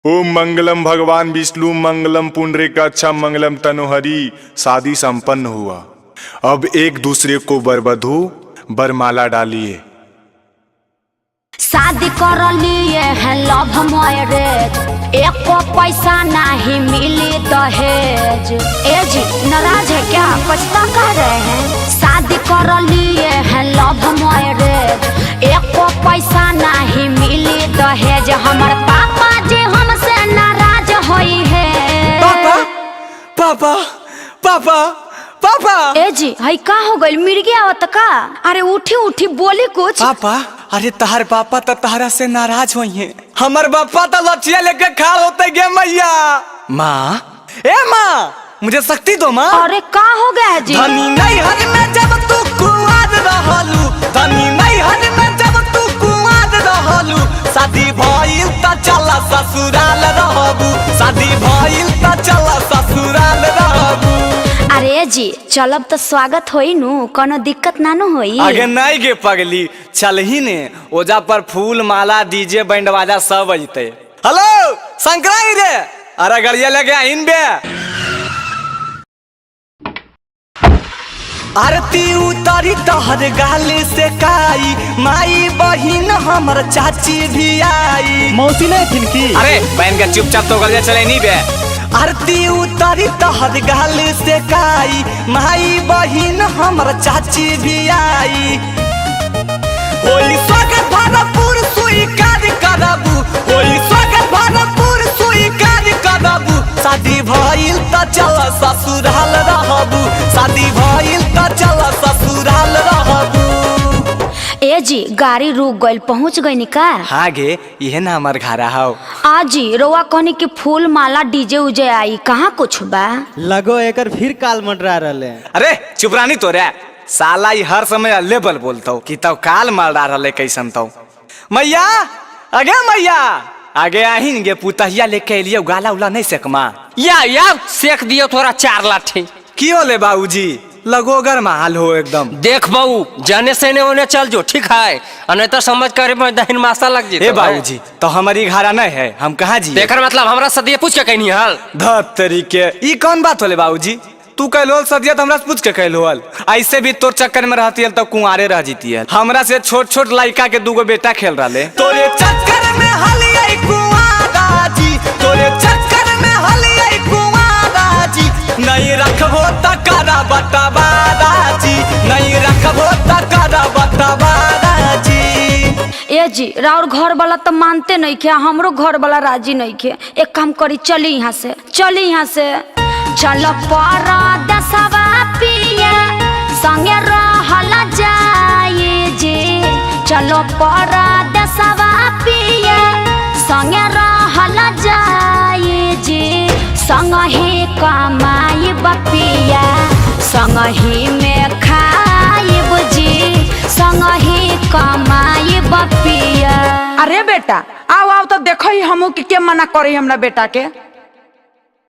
ओम मंगलम भगवान विष्णु मंगलम पुंडरीकाक्षम मंगलम तनोहरि। शादी संपन्न हुआ। अब एक दूसरे को वरवधू वरमाला डालिए। शादी कर लिए है लव मैरिज, एको पैसा नहीं मिली दहेज। ए जी नाराज है क्या, पछता कह रहे हैं? शादी कर लिए है लव मैरिज, एको पैसा नहीं मिली दहेज। हमारे पापा जी हमसे नाराज होई है। पापा पापा पापा पापा। ए जी हई का हो गइल, मिर्गी आवत का? अरे उठी उठी बोली कुछ। पापा अरे तहार पापा तो तहरा से नाराज हुई है। हमर पापा तो लठिया लेके खड़ा होते गे मैया। माँ ए माँ मुझे शक्ति दो माँ। अरे का हो गया जी? धनी नहीं हर में जब तू कुआद रहलू, धनी नहीं हर में जब तू कुआद रहलू। शादी भइल त चला ससुराल रहबू, शादी भइल त चला ससुराल रहबू। अरे जी चलब तो स्वागत होई नु, कोनो दिक्कत ना नु होई। आगे नहीं गे पगली, चल ही ने। ओजा पर फूल माला डीजे बैंड बाजा सब बजते। हेलो शंकराई रे, अरे गड़िया लेके आइन बे। आरती उतारी तहर गाली से काई, माई बहिन हमर चाची भी आई। मौसी नहीं थी की? अरे बहन का चुपचाप तो गलिया चले नहीं बे। आरती उतारी तहर गाली से काई, माई बहिन हमर चाची भी आई। होई स्वागत भरपूर स्वीकार करबू, होई स्वागत भरपूर स्वीकार करबू। शादी भइल त चल ससुराल रहबू, शादी भइल त चल ससुराल रहबू। ए जी गाड़ी रुक गइल, पहुँच गई का? हाँ गे यह ना हमार घर आओ। आजी रोवा कहनी कि फूल माला डीजे उजे आई, कहाँ कुछ बा? लगो एकर फिर काल मंडरा रहले। अरे चुप रानी तो रे, साला ही हर समय लेबल बोलता कि तब काल मंडरा रहले कैसन तो। मैया आगे मैया आगे आहिन गे, पुतहिया लेके एलियो, गाला उला नहीं सेकमा। या सेक दियो थोड़ा 4 लाठी। की होले बाबूजी, लगो गरमाल हो एकदम। देख बहू जाने से ने उन्हें चल जो, ठीक है? नहीं तो समझ कर में दहिन मासा लग जी। ए बाबूजी तो हमारी घरा नहीं है, हम कहाँ जी? देकर मतलब हमरा सदिये पूछ के कहनी हाल। धत तरीके ई कौन बात होले बाबूजी? तू कहलो सदिया तो हमरा से पूछ के कहलो हल। ऐसे भी तोर चक्कर में रहती है तो कुंवारे रह जीती है। हमरा से छोट छोट लड़का के 2 बेटा खेल रहे। तोरे चक्कर में हलिए कुंवारा जी, तोरे चक्कर में हलिए कुंवारा जी। नहीं रखबो त करा बटवारा जी, नहीं रखबो त करा बटवारा जी। ए जी राउर घर वाला तो मानते नहीं क्या, हमरो घर वाला राजी नहीं के। एक काम करी, चली यहाँ से, चली यहाँ से। चलो परदेसवा पिया संगे रहल जाए जी, चलो परदेसवा पिया संगे रहल जाए जी। संगही कमाई बपिया संगही में खाइब जी, संगही कमाई बपिया। अरे बेटा आओ आओ तो देखो ही हमू के मना करे हमरा बेटा के।